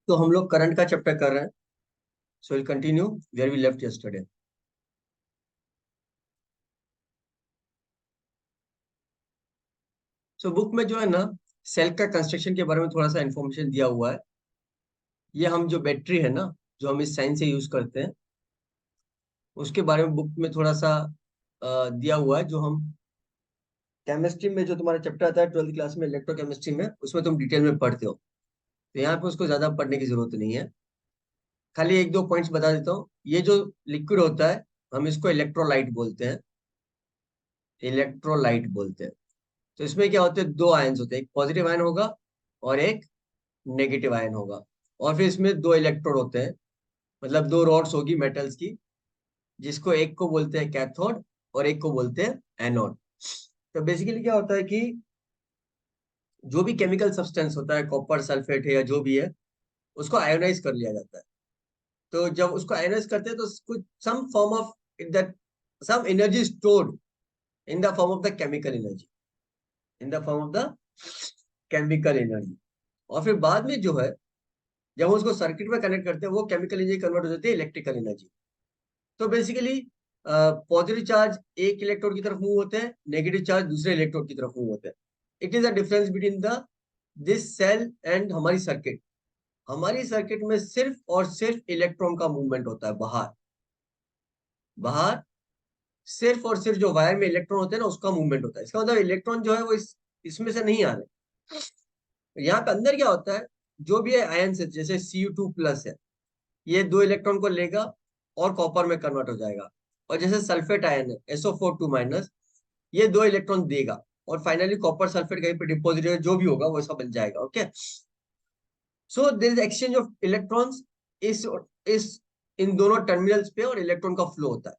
तो हम लोग करंट का चैप्टर कर रहे हैं. So will continue where we left yesterday. So book में जो है ना, सेल का कंस्ट्रक्शन के बारे में थोड़ा सा इंफॉर्मेशन दिया हुआ है. ये हम जो बैटरी है ना, जो हम इस साइंस से यूज करते हैं, उसके बारे में बुक में थोड़ा सा दिया हुआ है. जो हम केमिस्ट्री में जो तुम्हारा चैप्टर आता है 12th क्लास में, इलेक्ट्रोकेमिस्ट्री में, उसमें तुम डिटेल में पढ़ते हो. तो यहाँ पे उसको ज्यादा पढ़ने की जरूरत नहीं है. खाली एक दो पॉइंट्स बता देता हूँ. ये जो लिक्विड होता है, हम इसको इलेक्ट्रोलाइट बोलते हैं. इलेक्ट्रोलाइट बोलते हैं. तो इसमें क्या होते हैं, दो आयन्स होते हैं. एक पॉजिटिव आयन होगा और एक नेगेटिव आयन होगा. और फिर इसमें दो इलेक्ट्रोड होते हैं, मतलब दो रॉड्स होगी मेटल्स की, जिसको एक को बोलते हैं कैथोड और एक को बोलते हैं एनोड. तो बेसिकली क्या होता है कि जो भी केमिकल सब्सटेंस होता है, कॉपर सल्फेट है या जो भी है, उसको आयोनाइज कर लिया जाता है. तो जब उसको आयोनाइज करते हैं तो कुछ some form of that, some energy stored in the form of the chemical energy, in the form of the chemical energy. और फिर बाद में जो है, जब हम उसको सर्किट में कनेक्ट करते हैं, वो केमिकल एनर्जी कन्वर्ट हो जाती है इलेक्ट्रिकल एनर्जी. तो बेसिकली पॉजिटिव चार्ज एक इलेक्ट्रोड की तरफ मूव होते हैं, नेगेटिव चार्ज दूसरे इलेक्ट्रोड की तरफ मूव होते हैं. It is a difference between the this cell and हमारी सर्किट. हमारी सर्किट में सिर्फ और सिर्फ इलेक्ट्रॉन का मूवमेंट होता है बाहर. बाहर सिर्फ और सिर्फ जो वायर में इलेक्ट्रॉन होते हैं ना, उसका मूवमेंट होता है. इसका मतलब इलेक्ट्रॉन जो है वो इसमें से नहीं आ रहे. यहाँ पे अंदर क्या होता है, जो भी है आयन है, जैसे Cu2+ है, ये दो इलेक्ट्रॉन को लेगा और कॉपर में कन्वर्ट हो जाएगा. और जैसे सल्फेट आयन है SO4 2-, ये दो इलेक्ट्रॉन देगा और फाइनली कॉपर सल्फेट कहीं पे डिपॉजिट जो भी होगा वैसा बन जाएगा. Okay. So there is exchange of electrons इस इन दोनों टर्मिनल्स पे, और इलेक्ट्रॉन का फ्लो होता है.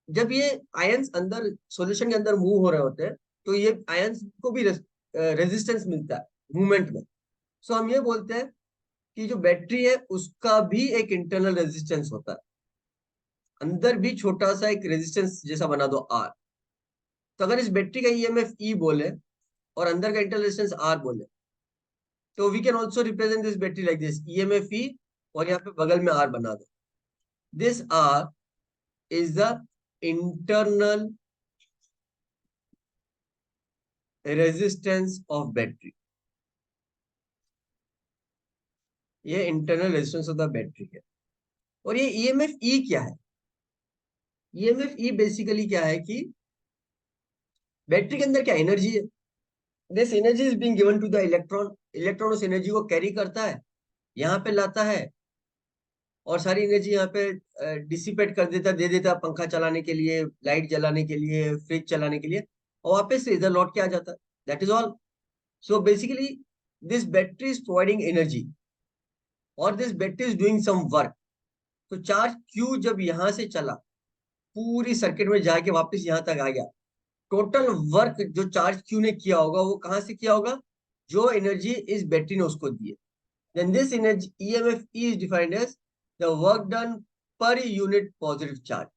जब ये आयंस अंदर सॉल्यूशन के अंदर मूव हो रहे होते हैं, तो ये आयंस को भी रेजिस्टेंस मिलता है मूवमेंट में. सो हम ये बोलते हैं कि जो बैटरी है उसका भी एक इंटरनल रेजिस्टेंस होता है. अंदर भी छोटा सा एक रेजिस्टेंस जैसा बना दो आर. तो अगर इस बैटरी का ईएमएफ ई बोले और अंदर का इंटरनल रेजिस्टेंस आर बोले, तो we can also represent this battery like this, EMF E, और यहाँ पे बगल में आर बना दो. This R is the internal resistance of battery. ये internal resistance of the battery है. और ये ईएमएफ ई क्या है? ईएमएफ ई बेसिकली क्या है कि बैटरी के अंदर क्या एनर्जी है. This energy is being given to the electron. Electron उस एनर्जी को कैरी करता है, यहाँ पे लाता है, और सारी एनर्जी यहाँ पे डिसिपेट कर देता, दे देता पंखा चलाने के लिए, लाइट जलाने के लिए, फ्रिज चलाने के लिए, और वापस से इधर लौट के आ जाता है. That is all. So basically this battery is providing energy, और this battery is doing some work. तो चार्ज क्यू जब यहाँ से चला, पूरी सर्किट में जाके वापस यहाँ तक आ गया, टोटल वर्क जो चार्ज क्यू ने किया होगा वो कहाँ से किया होगा, जो एनर्जी इस बैटरी ने उसको दी है. Then this energy EMF E is defined as the work done per unit positive charge.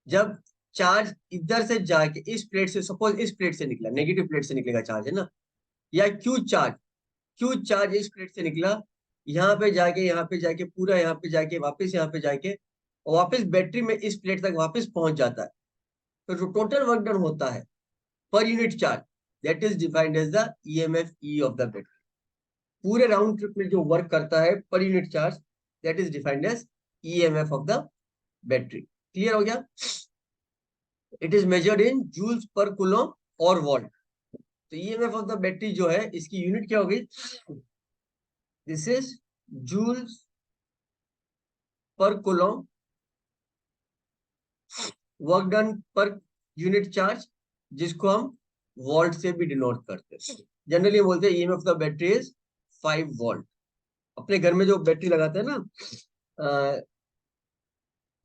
जब चार्ज इधर से जाके इस प्लेट से, सपोज इस प्लेट से निकला, नेगेटिव प्लेट से निकलेगा चार्ज है ना, या क्यू चार्ज इस प्लेट से निकला, यहाँ पे जाके पूरा यहाँ पे जाके वापस यहाँ पे जाके, और वापस बैटरी में इस प्लेट तक वापस पहुंच जाता है. तो जो टोटल वर्क डन होता है per unit charge, that is defined as the EMF E of the battery. पूरे राउंड ट्रिप में जो वर्क करता है per unit charge, that is defined as EMF of the battery. Clear हो गया? It is measured in joules per coulomb और volt. तो EMF of the battery जो है, इसकी यूनिट क्या होगी, this is joules per coulomb, work done per unit charge, जिसको हम वोल्ट से भी डिनोट करते हैं. जनरली बोलते हैं EMF of the battery is 5 volt. अपने घर में जो बैटरी लगाते हैं ना,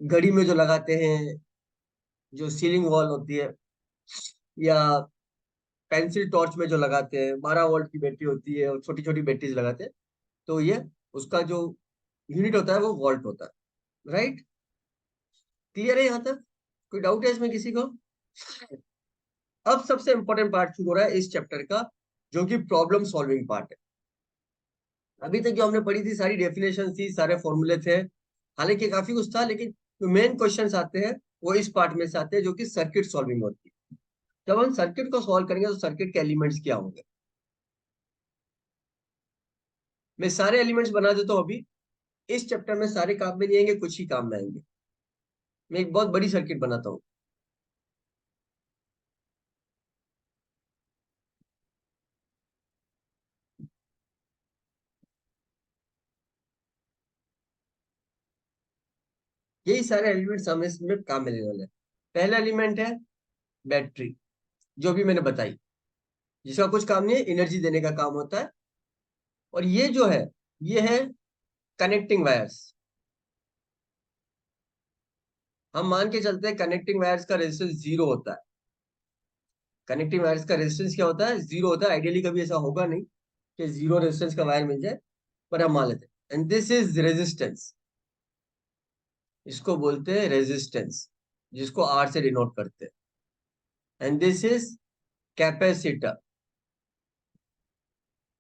घड़ी में जो लगाते हैं, जो सीलिंग वॉल होती है, या पेंसिल टॉर्च में जो लगाते हैं, 12 वोल्ट की बैटरी होती है, और छोटी छोटी बैटरीज लगाते हैं. तो ये उसका जो यूनिट होता है वो वोल्ट होता है. राइट? क्लियर है यहाँ तक? कोई डाउट है इसमें किसी को? अब सबसे इंपॉर्टेंट पार्ट शुरू हो रहा है इस चैप्टर का, जो कि प्रॉब्लम सॉल्विंग पार्ट है. अभी तक जो हमने पढ़ी थी सारी डेफिनेशन थी, सारे फॉर्मूले थे, हालांकि काफी कुछ था, लेकिन जो मेन क्वेश्चंस आते हैं वो इस पार्ट में से आते हैं, जो कि सर्किट सॉल्विंग होती है। जब हम सर्किट को सॉल्व करेंगे तो सर्किट के एलिमेंट्स क्या होंगे, मैं सारे एलिमेंट्स बना देता हूँ अभी। इस चैप्टर में सारे काम में नहीं आएंगे, कुछ ही काम में आएंगे। मैं एक बहुत बड़ी सर्किट बनाता हूँ। यही सारे एलिमेंट्स हमें इसमें काम में लेने वाले हैं। पहला एलिमेंट है बैटरी, जो भी मैंने बताई, जिसका कुछ काम नहीं है, एनर्जी देने का काम होता है। और ये जो है, ये है कनेक्टिंग वायर्स। हम मान के चलते हैं कनेक्टिंग वायर्स का रेजिस्टेंस जीरो होता है। कनेक्टिंग वायर्स का रेजिस्टेंस क्या होता है? जीरो होता है। आइडियली कभी ऐसा होगा नहीं कि जीरो रेजिस्टेंस का वायर मिल जाए, पर हम मान लेते हैं। एंड दिस इज रेजिस्टेंस, इसको बोलते हैं रेजिस्टेंस, जिसको आर से डिनोट करते हैं। एंड दिस इज कैपेसिटर,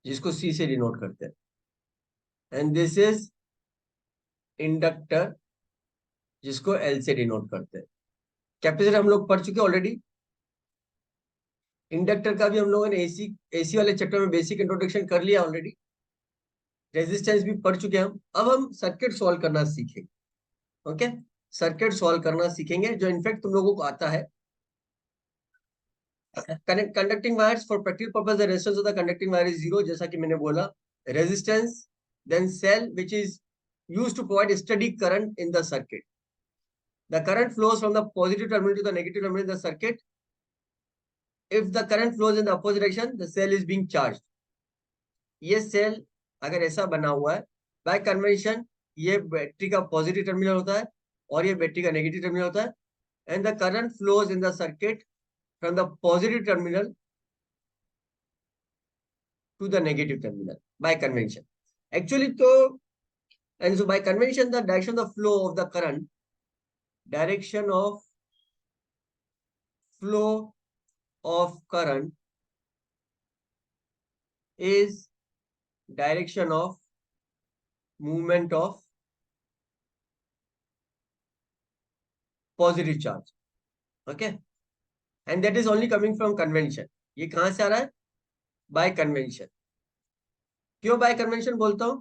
जिसको सी से डिनोट करते हैं। एंड दिस इज इंडक्टर, जिसको एल से डिनोट करते हैं। कैपेसिटर हम लोग पढ़ चुके ऑलरेडी। इंडक्टर का भी हम लोगों ने एसी एसी वाले चैप्टर में बेसिक इंट्रोडक्शन कर लिया ऑलरेडी। रेजिस्टेंस भी पढ़ चुके हैं हम। अब हम सर्किट सॉल्व करना सीखेंगे। ओके, सर्किट सॉल्व करना सीखेंगे, जो इनफैक्ट तुम लोगों को आता है। Conducting wires, for practical purpose the resistance of the conducting wire is zero, जैसा कि मैंने बोला। Resistance, then cell which is used to provide steady current in the circuit. The current flows from the positive terminal to the negative terminal in the circuit. If the current flows in the opposite direction, the cell is being charged. ये cell अगर ऐसा बना हुआ है, bye convention ये battery का positive terminal होता है और ये बैटरी का नेगेटिव टर्मिनल होता है। And the current flows in the circuit from the positive terminal to the negative terminal by convention. Actually तो, and so by convention the direction of flow of the current, direction of flow of current is direction of movement of positive charge. Okay, and that is only coming from convention. ये कहां से आ रहा है? Bye convention. क्यों bye convention बोलता हूं?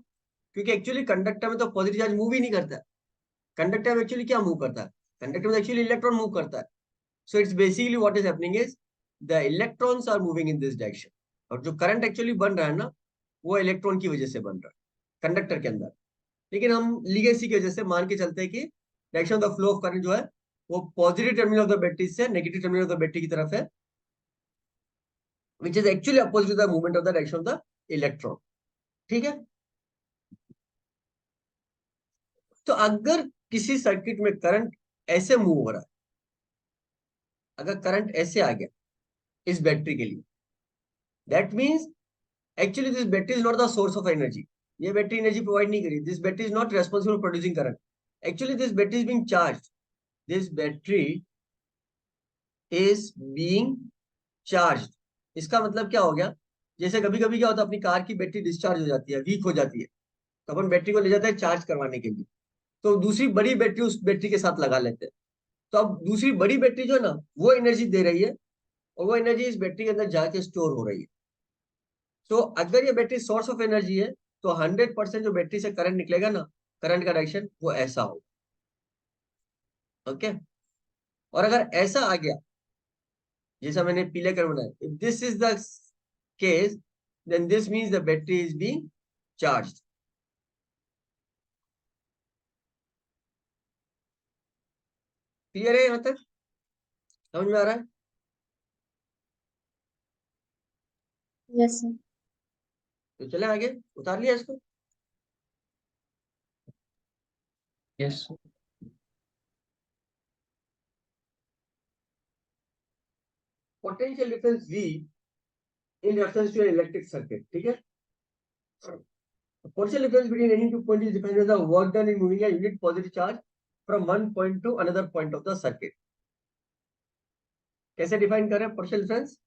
क्योंकि actually conductor में तो पॉजिटिव चार्ज मूव ही नहीं करता है। कंडक्टर में एक्चुअली क्या मूव करता है? कंडक्टर में एक्चुअली इलेक्ट्रॉन मूव करता है। So it's basically what is happening is the electrons are moving in this direction. और जो करंट एक्चुअली बन रहा है ना, वो इलेक्ट्रॉन की वजह से बन रहा है कंडक्टर के अंदर। लेकिन हम लीगेसी की वजह से मान के चलते हैं कि direction of the flow of current जो है, वो positive terminal of the battery से negative terminal of the battery की तरफ है, which is actually opposite to the movement of the direction of the electron. ठीक है, तो अगर किसी सर्किट में करंट ऐसे मूव हो रहा है, अगर करंट ऐसे आ गया इस बैटरी के लिए, that means actually this battery is not the source of energy. ये बैटरी एनर्जी प्रोवाइड नहीं करी। This battery is not responsible for producing current. Actually this battery is being charge. This battery is being charge. इसका मतलब क्या हो गया? जैसे कभी कभी क्या होता है, अपनी कार की बैटरी डिस्चार्ज हो जाती है, वीक हो जाती है, तो अपन बैटरी को ले जाते हैं चार्ज करवाने के लिए। तो दूसरी बड़ी बैटरी उस बैटरी के साथ लगा लेते हैं। तो अब दूसरी बड़ी बैटरी जो है ना, वो एनर्जी दे रही है, और वो एनर्जी इस बैटरी के अंदर जाके स्टोर हो रही है। तो अगर ये बैटरी सोर्स ऑफ एनर्जी है, तो 100% जो बैटरी से करंट निकलेगा ना, करंट का डायरेक्शन वो ऐसा हो। ओके, और अगर ऐसा आ गया, जैसा मैंने पीले कलर बनाया, if this is the case, then this means the battery is being charged. Clear है? यहां तक समझ में आ रहा है? Yes sir. तो चले आगे, उतार लिया इसको। Yes. Potential difference V in reference to an electric circuit, ठीक है? Potential difference between any two points is defined as the work done in moving a unit positive charge from one point to another point of the circuit. कैसे define करें potential difference?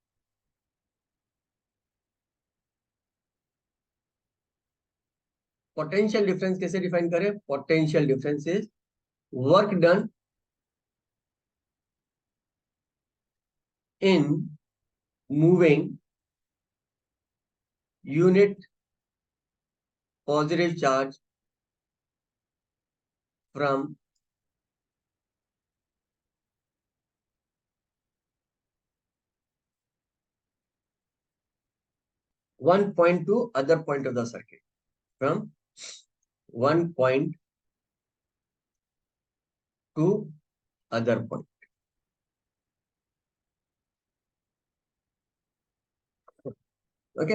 Potential difference कैसे define करें? Potential difference is work done in moving unit positive charge from one point to other point of the circuit. From one point to other point. Okay,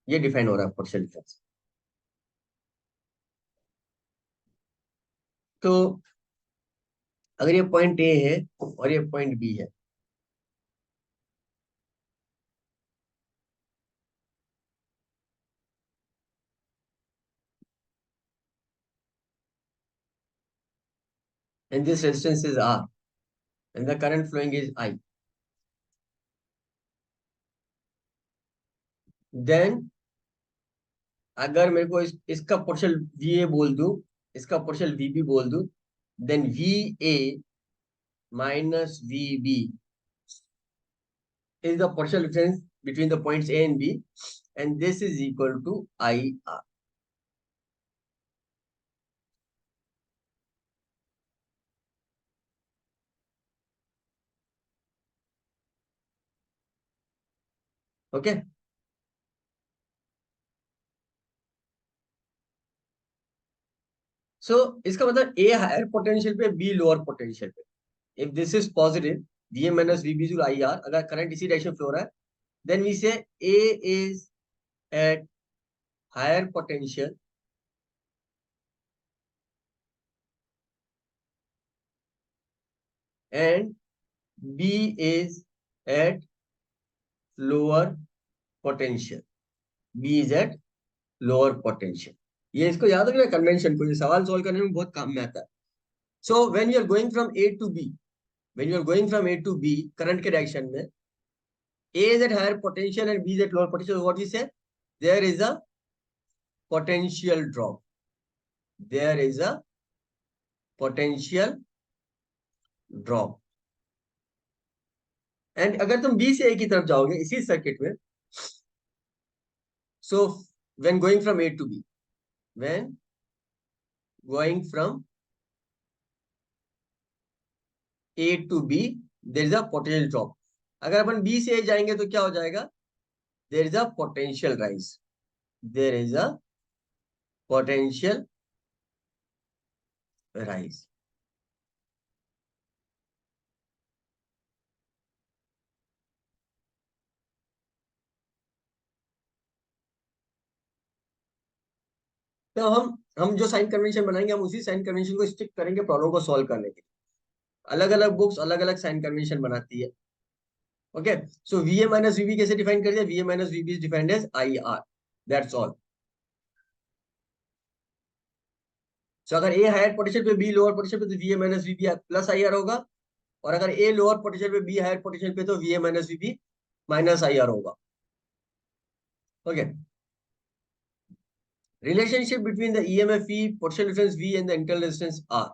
ये define हो रहा है potential difference. तो अगर ये point A है और ये पॉइंट बी है, and this resistance is R and the current flowing is I, then अगर मेरे को इसका पोटेंशियल VA बोल दूं, इसका पोटेंशियल VB बोल दूं, then VA minus VB is the potential difference between the points A and B, and this is equal to IR. Okay, so इसका मतलब ए हायर पोटेंशियल पे, बी लोअर पोटेंशियल पे। If this is positive, VA minus VB is IR, अगर current इसी direction flow हो रहा है, then we say A is at higher potential and B is at lower potential. B is at lower potential. ये इसको याद रखना convention को, ये सवाल सॉल्व करने में बहुत काम में आता है। So when you are going from A to B, when you are going from A to B current के डायरेक्शन में, A is at higher potential and B is at lower potential. What we say? There is a potential drop. There is a potential drop. And अगर तुम B से A की तरफ जाओगे इसी circuit में, so when going from A to B, when going from A to B, there is a potential drop. अगर अपन B से A जाएंगे तो क्या हो जाएगा? There is a potential rise. There is a potential rise. तो हम जो साइन कन्वेंशन बनाएंगे, हम उसी साइन कन्वेंशन को स्टिक करेंगे प्रॉब्लम को सॉल्व करने के लिए। अलग अलग बुक्स अलग अलग साइन कन्वेंशन बनाती है। Okay, so VA minus VB कैसे डिफाइन कर दिया? VA minus VB is defined as IR, that's all. So अगर A हायर पोटेंशियल पे, B लोअर पोटेंशियल पे, तो VA minus VB plus IR होगा, और अगर A लोअर पोटेंशियल पे, B हायर पोटेंशियल पे, तो VA minus VB minus IR होगा। Okay, relationship between the EMF E, potential difference V and the internal resistance R.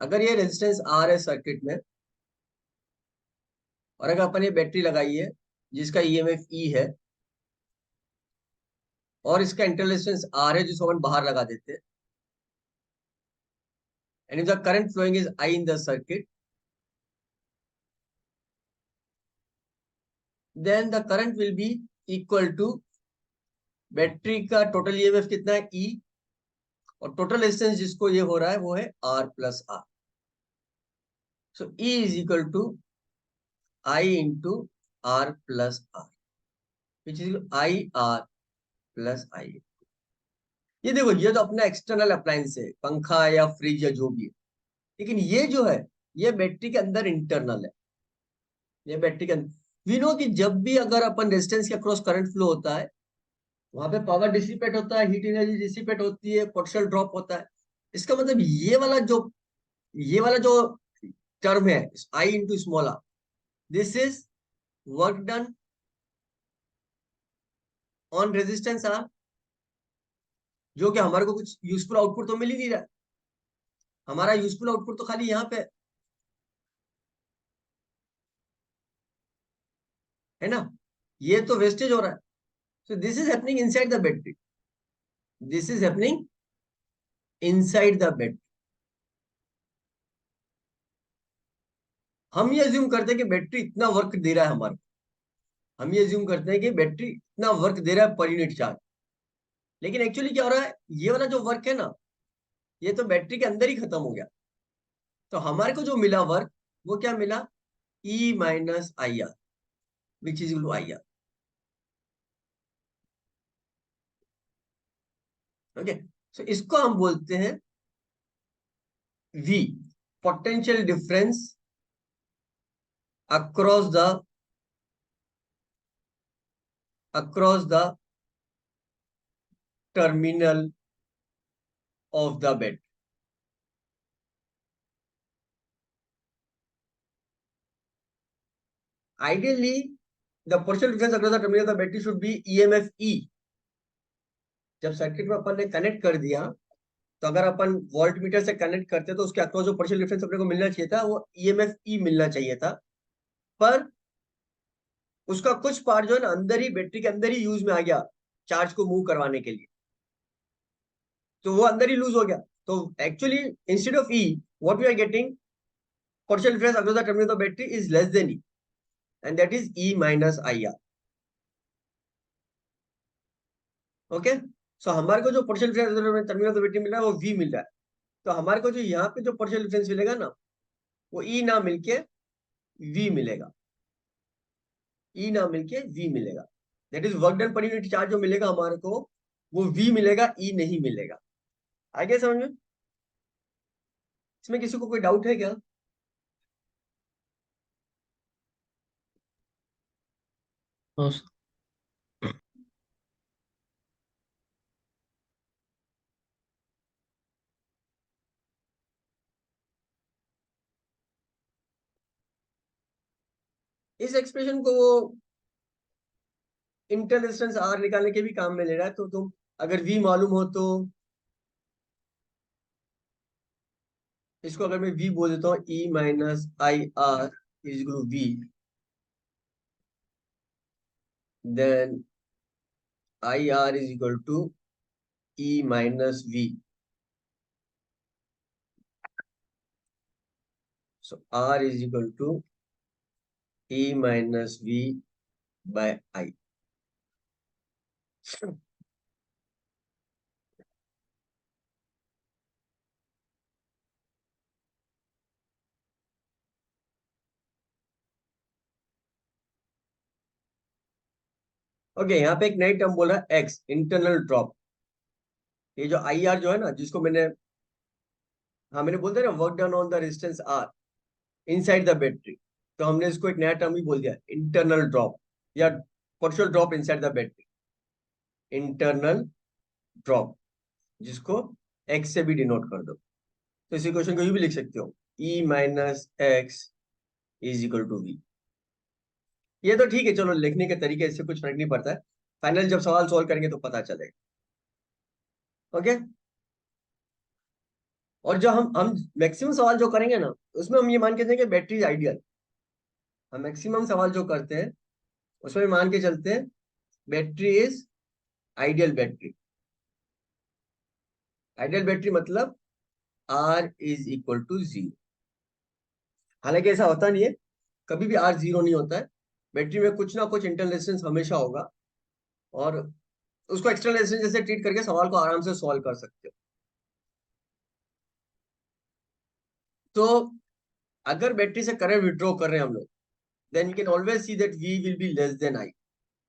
अगर ये रेजिस्टेंस R है सर्किट में, और अगर अपन ये बैटरी लगाई है जिसका EMF E है, और इसका इंटरनल रेजिस्टेंस R है जिसको अपन बाहर लगा देते हैं, and if the current flowing is I in the circuit, then the current will be equal to battery का टोटल EMF कितना है E, और टोटल रेजिस्टेंस जिसको ये हो रहा है वो है R plus R. So E is equal to I into R plus R, which is IR plus I. ये देखो, ये तो अपना एक्सटर्नल अप्लायंस है, पंखा या फ्रिज या जो भी है, लेकिन ये जो है ये बैटरी के अंदर इंटरनल है। ये बैटरी के अंदर, वी नो कि जब भी अगर अपन रेजिस्टेंस के अक्रॉस करंट फ्लो होता है, वहां पे पावर डिसिपेट होता है, हीट एनर्जी डिसिपेट होती है, पोटेंशियल ड्रॉप होता है। इसका मतलब ये वाला जो टर्म है, I into small R, this is work done on resistance R, जो कि हमारे को कुछ यूजफुल आउटपुट तो मिल ही नहीं रहा है। हमारा यूजफुल आउटपुट तो खाली यहाँ पे है ना, ये तो वेस्टेज हो रहा है। So this is happening inside the battery, this is happening inside the battery. हम ये अज्यूम करते हैं कि बैटरी इतना वर्क दे रहा है हमारे को। हम ये अज्यूम करते हैं कि बैटरी इतना वर्क दे रहा है पर यूनिट चार्ज। लेकिन एक्चुअली क्या हो रहा है, ये वाला जो वर्क है ना, ये तो बैटरी के अंदर ही खत्म हो गया। तो हमारे को जो मिला वर्क, वो क्या मिला, E minus I R, which is equal to I R. Okay, so इसको हम बोलते हैं V, potential difference across the terminal of the battery. Ideally the potential difference across the terminal of the battery should be EMF E. जब circuit में अपन ने connect कर दिया, तो अगर अपन वोल्ट मीटर से कनेक्ट करते तो उसके अक्रॉस जो पोटेंशियल डिफरेंस अपने को मिलना चाहिए था, वो ईएमएफ ई मिलना चाहिए था। पर उसका कुछ पार्ट जो है ना, अंदर ही बैटरी के अंदर ही यूज में आ गया चार्ज को मूव करवाने के लिए, तो वो अंदर ही लूज हो गया। तो actually instead of E, what we are getting, potential difference across the terminal of the battery is less than E, and that is E minus I R. Okay, so हमारे को जो potential difference terminal of the battery मिल रहा है, वो we मिल रहा है। तो हमारे को जो यहाँ पे जो पोटेंशियल डिफरेंस मिलेगा ना, वो ई ना मिलके वी मिलेगा, ई ना मिलके वी मिलेगा। That is work done per unit charge जो मिलेगा हमारे को, वो वी मिलेगा, ई नहीं मिलेगा। आगे समझ में? इसमें किसी को कोई डाउट है क्या? हाँ सर। इस एक्सप्रेशन को वो इंटर रेजिस्टेंस आर निकालने के भी काम में ले रहा है। तो तुम अगर वी मालूम हो तो इसको अगर मैं वी बोल देता हूँ, E minus I R is equal to V, then I R is equal to E minus V. So R is equal to E minus V by I. Okay, यहाँ पे एक नई टर्म बोला एक्स, इंटरनल ड्रॉप। ये जो I R जो है ना, जिसको मैंने, हाँ मैंने बोलते ना, work done on the resistance R inside the battery, तो हमने इसको एक नया टर्म ही बोल दिया, इंटरनल ड्रॉप, या potential drop inside the battery, internal drop, जिसको एक्स से भी डिनोट कर दो। तो इसी क्वेश्चन को ये भी लिख सकते हो, E minus X is equal to V. ये तो ठीक है, चलो लिखने के तरीके, इससे कुछ फर्क नहीं पड़ता है। फाइनल जब सवाल सॉल्व करेंगे तो पता चलेगा। ओके, और जो हम मैक्सिमम सवाल जो करेंगे ना, उसमें हम ये मान के चलेंगे कि बैटरी आइडियल। हम मैक्सिमम सवाल जो करते हैं उसमें मान के चलते हैं battery is ideal battery. Ideal battery मतलब R is equal to zero. हालांकि ऐसा होता नहीं है, कभी भी आर जीरो नहीं होता है। बैटरी में कुछ ना कुछ इंटरनल रेजिस्टेंस हमेशा होगा, और उसको एक्सटर्नल रेजिस्टेंस जैसे ट्रीट करके सवाल को आराम से सॉल्व कर सकते हो। तो अगर बैटरी से करंट विड्रॉ कर रहे हैं हम लोग, then you can always see that V will be less than I,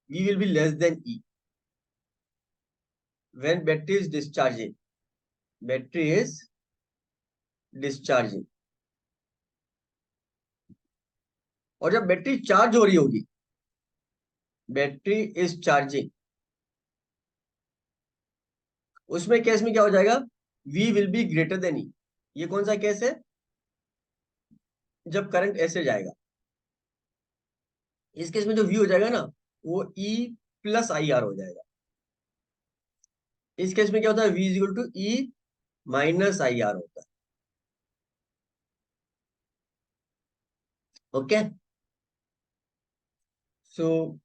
V will be less than E when battery is discharging, battery is discharging. और जब बैटरी चार्ज हो रही होगी, बैटरी इज चार्जिंग, उसमें केस में क्या हो जाएगा, V will be greater than E। ये कौन सा केस है, जब करंट ऐसे जाएगा। इस केस में जो V हो जाएगा ना, वो E प्लस IR हो जाएगा। इस केस में क्या होता है, V is equal to E minus IR होता है। Okay, so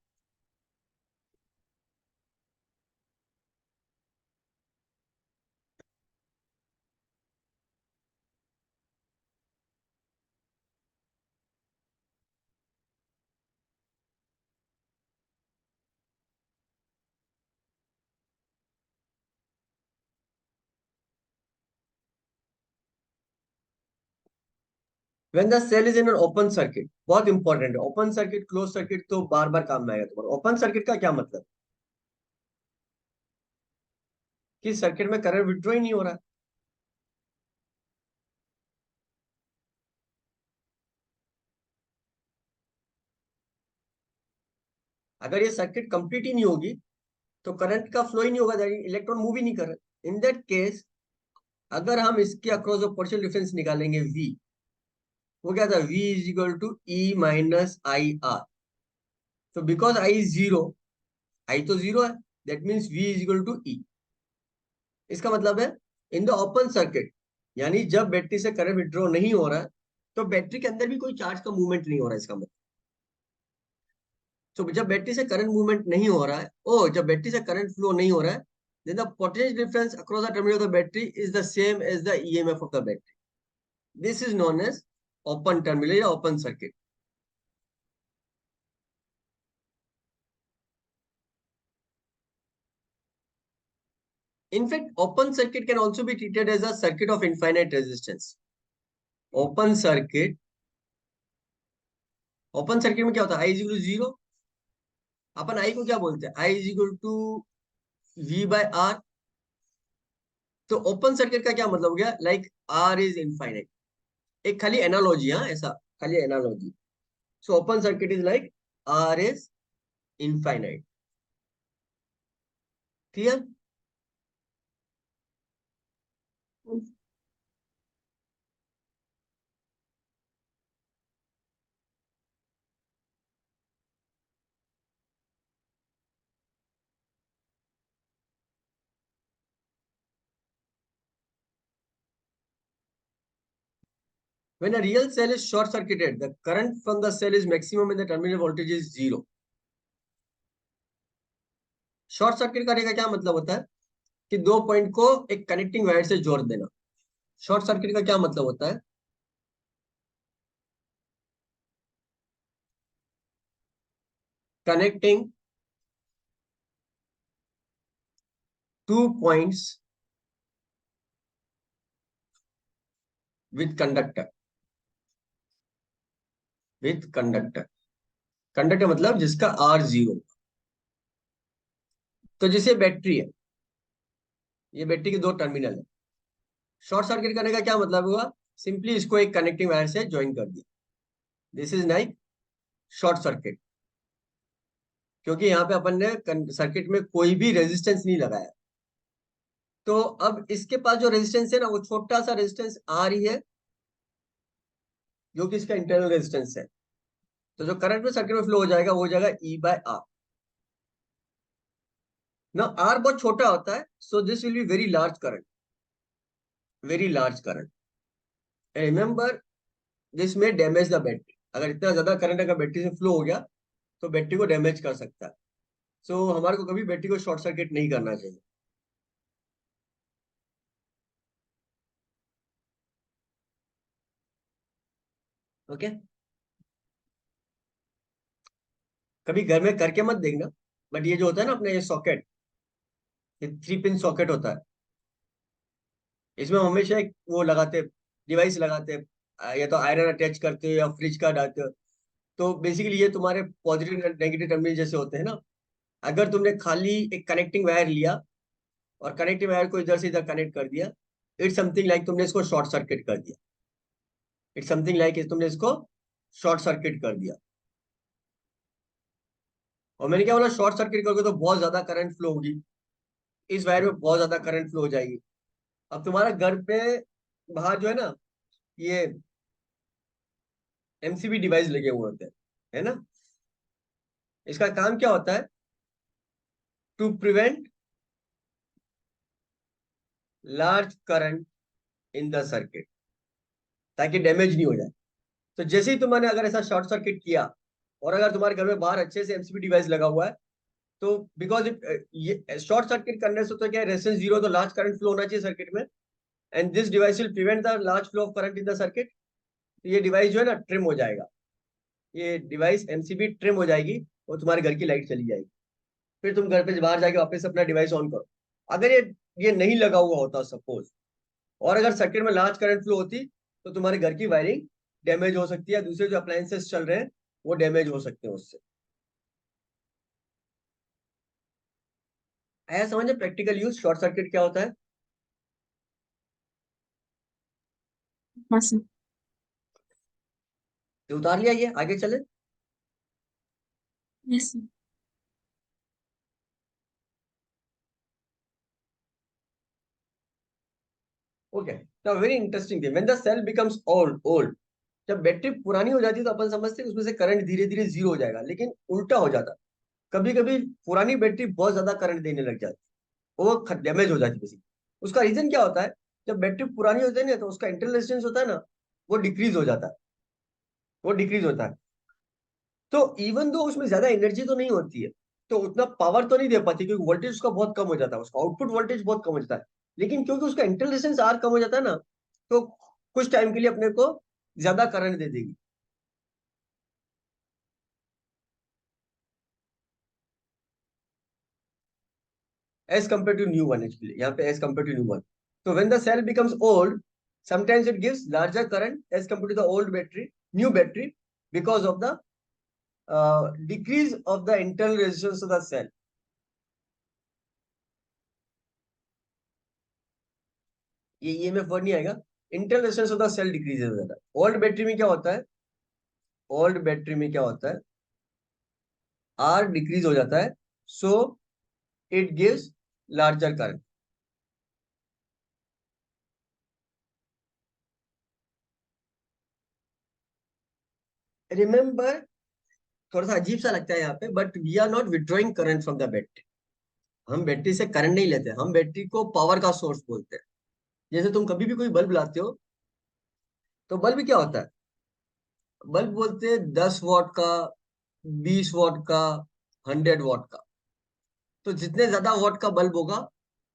when the cell is in an open circuit, बहुत इंपॉर्टेंट है। ओपन सर्किट क्लोज सर्किट तो बार बार काम में आएगा तुम्हारा। ओपन सर्किट का क्या मतलब, कि सर्किट में करंट विड्रॉ ही नहीं हो रहा है। अगर ये सर्किट कंप्लीट ही नहीं होगी तो करंट का फ्लो ही नहीं होगा, इलेक्ट्रॉन मूव ही नहीं कर रहे। इन दैट केस अगर हम इसके अक्रॉस जो पोटेंशियल डिफरेंस निकालेंगे V, वो क्या था, V is equal to E minus IR। तो because I is zero, I तो जीरो है, that means V is equal to E। इसका मतलब है इन द ओपन सर्किट, यानी जब बैटरी से करंट विड्रॉ नहीं हो रहा है, तो बैटरी के अंदर भी कोई चार्ज का मूवमेंट नहीं हो रहा है, इसका मतलब। तो जब बैटरी से करंट मूवमेंट नहीं हो रहा है, ओ जब बैटरी से करंट फ्लो नहीं हो रहा है, then the potential difference across the terminal of the battery is the same as the EMF of the battery. This is known as open terminal या open circuit. In fact, open circuit can also be treated as a circuit of infinite resistance. Open circuit, open circuit में क्या होता है, I is equal to zero. अपन I को क्या बोलते हैं, I is equal to V/R। तो ओपन सर्किट का क्या मतलब हो गया, लाइक R इज इनफाइनाइट। एक खाली एनालॉजी, हाँ ऐसा, खाली analogy. So open circuit is like R is infinite. Clear. When a real cell is short circuited, the current from the cell is maximum and the terminal voltage is zero. Short circuit करने का क्या मतलब होता है, कि दो point को एक कनेक्टिंग वायर से जोड़ देना। शॉर्ट सर्किट का क्या मतलब होता है, connecting two points with conductor, with conductor. Conductor मतलब जिसका R जीरो। तो जैसे बैटरी है, ये बैटरी के दो टर्मिनल है। शॉर्ट सर्किट करने का क्या मतलब हुआ, सिंपली इसको एक कनेक्टिंग वायर से ज्वाइन कर दिया। This is like short circuit, क्योंकि यहाँ पे अपन ने सर्किट में कोई भी रेजिस्टेंस नहीं लगाया। तो अब इसके पास जो रेजिस्टेंस है ना, वो छोटा सा रेजिस्टेंस R ही है, जो कि इसका इंटरनल रेजिस्टेंस है। तो जो करंट में सर्किट में फ्लो हो जाएगा वो हो जाएगा E/R ना। R बहुत छोटा होता है, so this will be very large current, very large current. Remember, this में डैमेज द बैटरी। अगर इतना ज्यादा करंट अगर बैटरी से फ्लो हो गया तो बैटरी को डैमेज कर सकता है। सो हमारे को कभी बैटरी को शॉर्ट सर्किट नहीं करना चाहिए। ओके, कभी घर में करके मत देखना। बट ये जो होता है ना अपने ये सॉकेट, ये 3 पिन सॉकेट होता है, इसमें हम हमेशा एक वो लगाते, डिवाइस लगाते, या तो आयरन अटैच करते हो या फ्रिज का डालते हो। तो बेसिकली ये तुम्हारे पॉजिटिव नेगेटिव टर्मिनल जैसे होते हैं ना। अगर तुमने खाली एक कनेक्टिंग वायर लिया और कनेक्टिंग वायर को इधर से इधर कनेक्ट कर दिया, इट्स समथिंग लाइक तुमने इसको शॉर्ट सर्किट कर दिया। इट्स समथिंग लाइक तुमने इसको शॉर्ट सर्किट कर दिया। और मैंने क्या बोला, शॉर्ट सर्किट करोगे तो बहुत ज्यादा करंट फ्लो होगी, इस वायर में बहुत ज्यादा करंट फ्लो हो जाएगी। अब तुम्हारा घर पे बाहर जो है ना, ये एमसीबी डिवाइस लगे हुए होते हैं, है ना। इसका काम क्या होता है, to prevent large current in the circuit, ताकि डैमेज नहीं हो जाए। तो जैसे ही तुमने अगर ऐसा शॉर्ट सर्किट किया, और अगर तुम्हारे घर में बाहर अच्छे से एमसीबी डिवाइस लगा हुआ है, तो बिकॉज ये शॉर्ट सर्किट करने से तो क्या है, रेजिस्टेंस जीरो, तो लार्ज करंट फ्लो होना चाहिए सर्किट में, and this device will prevent the large flow of current in the circuit. तो ये डिवाइस जो है ना ट्रिम हो जाएगा, ये डिवाइस एमसीबी ट्रिम हो जाएगी, और तुम्हारे घर की लाइट चली जाएगी। फिर तुम घर पे बाहर जाके वापस अपना डिवाइस ऑन करो। अगर ये नहीं लगा हुआ होता सपोज, और अगर सर्किट में लार्ज करंट फ्लो होती, तो तुम्हारे घर की वायरिंग डैमेज हो सकती है, दूसरे जो अप्लायंसेस चल रहे हैं वो डैमेज हो सकते हैं उससे। आया समझ में प्रैक्टिकल यूज शॉर्ट सर्किट क्या होता है। हाँ सर। ये उतार लिया, ये आगे चले। Yes sir. Okay, now very interesting thing, when the cell becomes old, जब बैटरी पुरानी हो जाती है तो अपन समझते हैं उसमें से करंट धीरे धीरे जीरो हो जाएगा, लेकिन उल्टा हो जाता है। कभी कभी पुरानी बैटरी बहुत ज्यादा करंट देने लग जाती है, वो डैमेज हो जाती है बेसिकली। उसका रीजन क्या होता है, जब बैटरी पुरानी होती है ना, तो उसका इंटरनल रेजिस्टेंस होता है ना, वो डिक्रीज हो जाता है, वो डिक्रीज होता है। तो इवन दो उसमें ज्यादा एनर्जी तो नहीं होती है, तो उतना पावर तो नहीं दे पाती, क्योंकि वोल्टेज उसका बहुत कम हो जाता है, उसका आउटपुट वोल्टेज बहुत कम हो जाता है। लेकिन क्योंकि उसका इंटरनल रेजिस्टेंस आर कम हो जाता है ना, तो कुछ टाइम के लिए अपने को ज्यादा करंट दे देगी, as compare to new one. Actually यहाँ पे as compare to new one, तो when the cell becomes old, sometimes it gives larger current as compared to the old battery, new battery, because of the decrease of the internal resistance of the cell. ये EMF word नहीं आएगा, internal resistance of the cell decreases हो जाता है। Old battery में क्या होता है, ओल्ड बैटरी में क्या होता है, आर डिक्रीज हो जाता है, so it gives larger current. Remember, थोड़ा सा अजीब सा लगता है यहाँ पे, but we are not withdrawing current from the battery. हम बैटरी से करंट नहीं लेते, हम बैटरी को पावर का सोर्स बोलते हैं। जैसे तुम कभी भी कोई बल्ब लाते हो, तो बल्ब क्या होता है, बल्ब बोलते हैं 10 वॉट का, 20 वॉट का, 100 वॉट का। तो जितने ज्यादा वॉट का बल्ब होगा,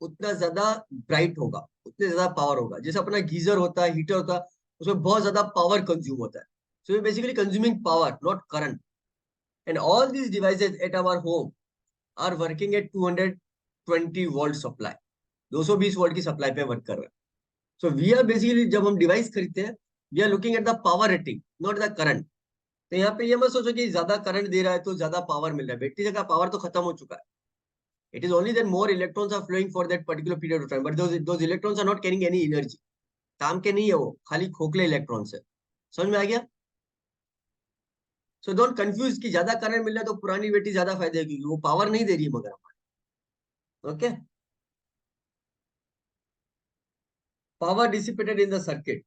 उतना ज्यादा ब्राइट होगा, उतने ज्यादा पावर होगा। जैसे अपना गीजर होता है, हीटर होता है, उसमें बहुत ज्यादा पावर कंज्यूम होता है। सो ये basically consuming power, not current. And all these devices at our home are working at 220 volt supply, 220 volt की सप्लाई पे वर्क कर रहा है। सो वी आर बेसिकली, जब हम डिवाइस खरीदते हैं, we are looking at the power rating, not the current. तो यहाँ पे ये मत सोचो कि ज्यादा करंट दे रहा है तो ज्यादा पावर मिल रहा है, बैटरी का पावर तो खत्म हो चुका है। It is only that more electrons are flowing for that particular period of time, but those electrons are not carrying any energy. काम के नहीं है वो, खाली खोखले इलेक्ट्रॉन्स है। समझ में आ गया। सो डोंट कंफ्यूज कि ज्यादा करंट मिल रहा है तो पुरानी बैटरी ज्यादा फायदे है, क्योंकि वो पावर नहीं दे रही है मगर हमारे। Okay, power dissipated in the circuit.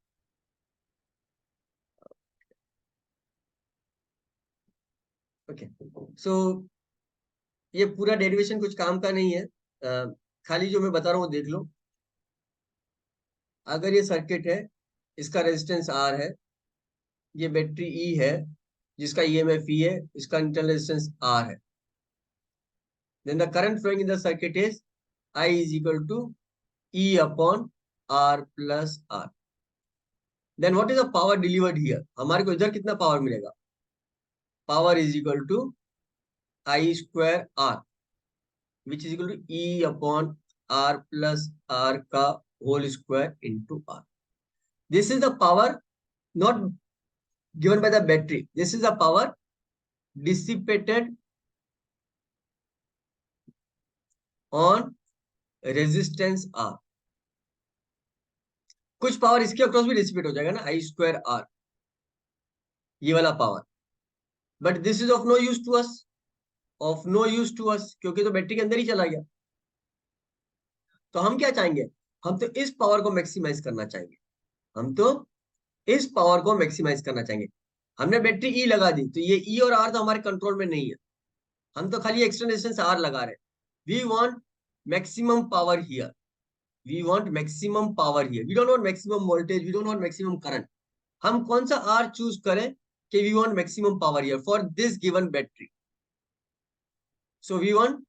Okay, so ये पूरा डेरिवेशन कुछ काम का नहीं है, खाली जो मैं बता रहा हूँ वो देख लो। अगर ये सर्किट है, इसका रेजिस्टेंस आर है, ये बैटरी ई है, जिसका ईएमएफ ई है, इसका इंटरनल रेजिस्टेंस आर है, then the current flowing in the circuit is I is equal to E upon R plus R. Then what is the power delivered here? हमारे को इधर कितना पावर मिलेगा? Power is equal to I square R, which is equal to E upon R plus R का whole square into R. This is the power not given by the battery. This is the power dissipated on resistance R. कुछ power इसके across भी dissipate हो जाएगा ना, I square R, ये वाला power, but this is of no use to us. Of no use to us, क्योंकि तो बैटरी के अंदर ही चला गया। तो हम क्या चाहेंगे, हम तो इस पावर को मैक्सिमाइज करना चाहेंगे, हम तो इस पावर को मैक्सिमाइज करना चाहेंगे। हमने बैटरी ई लगा दी, तो ये ई और आर तो हमारे कंट्रोल में नहीं है, हम तो खाली एक्सटर्नल रेजिस्टेंस आर लगा रहे हैं। We want maximum power here, we want maximum power here, we don't want maximum voltage, we don't want maximum current. हम कौन सा आर चूज करें कि we want maximum power here for this given battery. So we want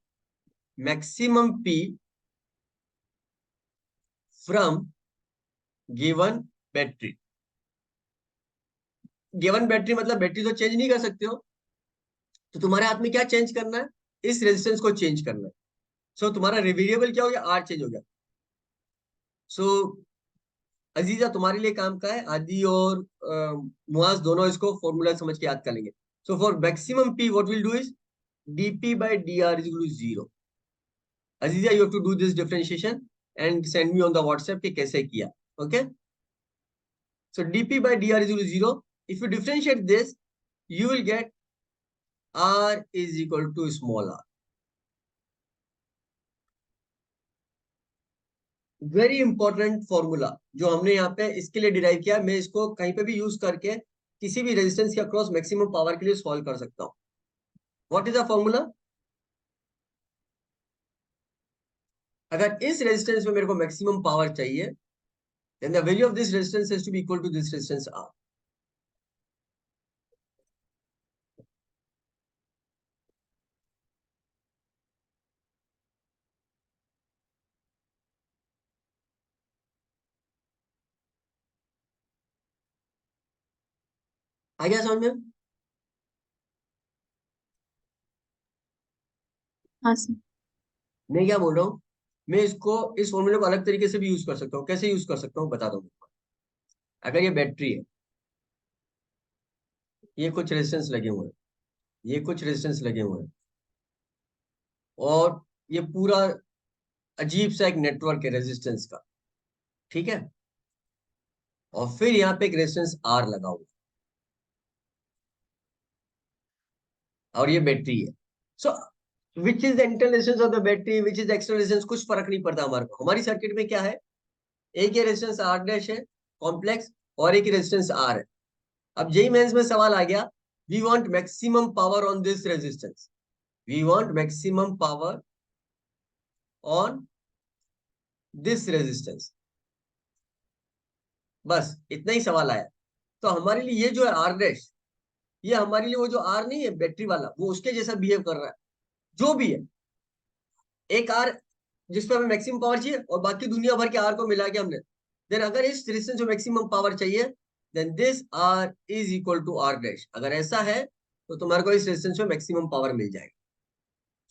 maximum P from given battery. Given battery मतलब battery तो change नहीं कर सकते हो, तो तुम्हारे हाथ में क्या चेंज करना है, इस रेजिस्टेंस को चेंज करना है। सो तुम्हारा वेरिएबल क्या हो गया, आर चेंज हो गया। सो अजीजा तुम्हारे लिए काम का है, आदि और मुआज दोनों इसको फॉर्मूला समझ के याद कर लेंगे। So for maximum P what will do is dp by dr is equal to 0। Aziza you have to do this differentiation and send me on the WhatsApp कि कैसे किया। Okay, so dp by dr is equal to 0। if you differentiate this you will get r is equal to small r। Very important formula जो हमने यहाँ पे इसके लिए derive किया, मैं इसको कहीं पे भी यूज करके किसी भी रेजिस्टेंस के अक्रॉस मैक्सिमम पावर के लिए सॉल्व कर सकता हूँ। व्हाट इज द फॉर्मूला, अगर इस रेजिस्टेंस में मेरे को मैक्सिमम पावर चाहिए then the value of this resistance has to be equal to this resistance R। आ गया समझ में? हाँ सर। मैं क्या बोल रहा हूँ, मैं इसको इस फॉर्मूले को अलग तरीके से भी यूज कर सकता हूँ। कैसे यूज कर सकता हूँ बता दो। अगर ये बैटरी है, ये कुछ रेजिस्टेंस लगे हुए हैं, ये कुछ रेजिस्टेंस लगे हुए हैं, और ये पूरा अजीब सा एक नेटवर्क है रेजिस्टेंस का, ठीक है, और फिर यहाँ पे एक रेजिस्टेंस आर लगा हुआ और ये बैटरी है। So which is the internal resistance of the battery, which is external resistance, कुछ फर्क नहीं पड़ता हमारे को। हमारी सर्किट में क्या है, एक ये रेजिस्टेंस आर डैश है कॉम्प्लेक्स, और एक रेजिस्टेंस आर है। अब जेई मेंस में सवाल आ गया, we want maximum power on this resistance, we want maximum power on this resistance, बस इतना ही सवाल आया। तो हमारे लिए ये जो है आर डैश, ये हमारे लिए वो जो आर नहीं है बैटरी वाला, वो उसके जैसा बिहेव कर रहा है। जो भी है, एक आर जिस पर हमें मैक्सिमम पावर चाहिए और बाकी दुनिया भर के आर को मिला के हमने, देन अगर इस रेजिस्टेंस में मैक्सिमम पावर चाहिए then this R is equal to R dash. अगर ऐसा है तो तुम्हारे को इस रेजिस्टेंस में मैक्सिमम पावर मिल जाएगी।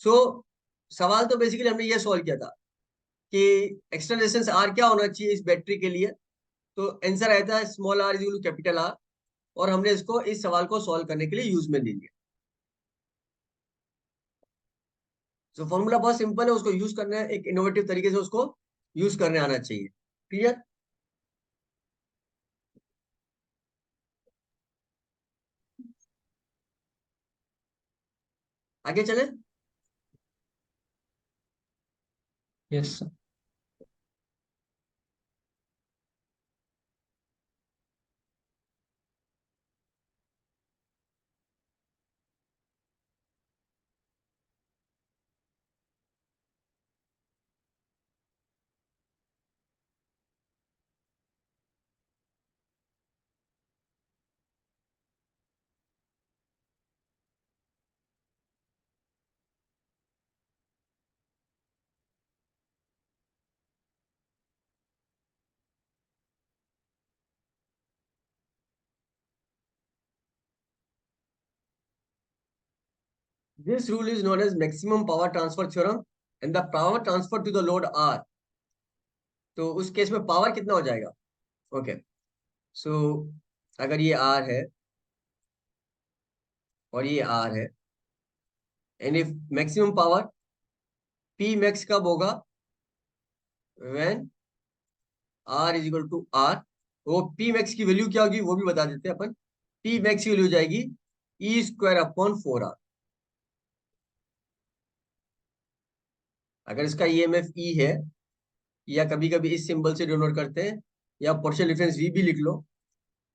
सो सवाल तो बेसिकली हमने ये सॉल्व किया था कि एक्सटर्नल रेजिस्टेंस आर क्या होना चाहिए इस बैटरी के लिए, तो आंसर आया था small R is equal to capital R, और हमने इसको इस सवाल को सॉल्व करने के लिए यूज में ले लिया। सो फॉर्मूला बहुत सिंपल है, उसको यूज करना है एक इनोवेटिव तरीके से, उसको यूज करने आना चाहिए। क्लियर? आगे चले। Yes sir. This rule is known as maximum power transfer theorem, and the power transfer to the load R। तो उस केस में पावर कितना हो जाएगा? ओके, सो अगर ये R है और ये R है, and if maximum power P max कब होगा, when R is equal to R। वो P मैक्स की वैल्यू क्या होगी वो भी बता देते हैं अपन। P मैक्स की वैल्यू हो जाएगी E स्क्वायर अपॉन 4R। अगर इसका ईएमएफ ई है, या कभी कभी इस सिंबल से डिनोट करते हैं, या पोटेंशियल डिफरेंस वी भी लिख लो,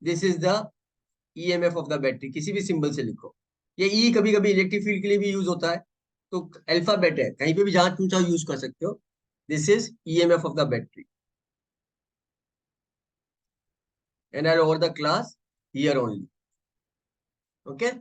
this is the EMF of the battery, किसी भी सिंबल से लिखो। ये ई कभी कभी इलेक्ट्रिक फील्ड के लिए भी यूज होता है, तो अल्फाबेट है, कहीं पे भी जहां तुम चाहो यूज कर सकते हो। This is EMF of the battery, and are over the class here only. Okay.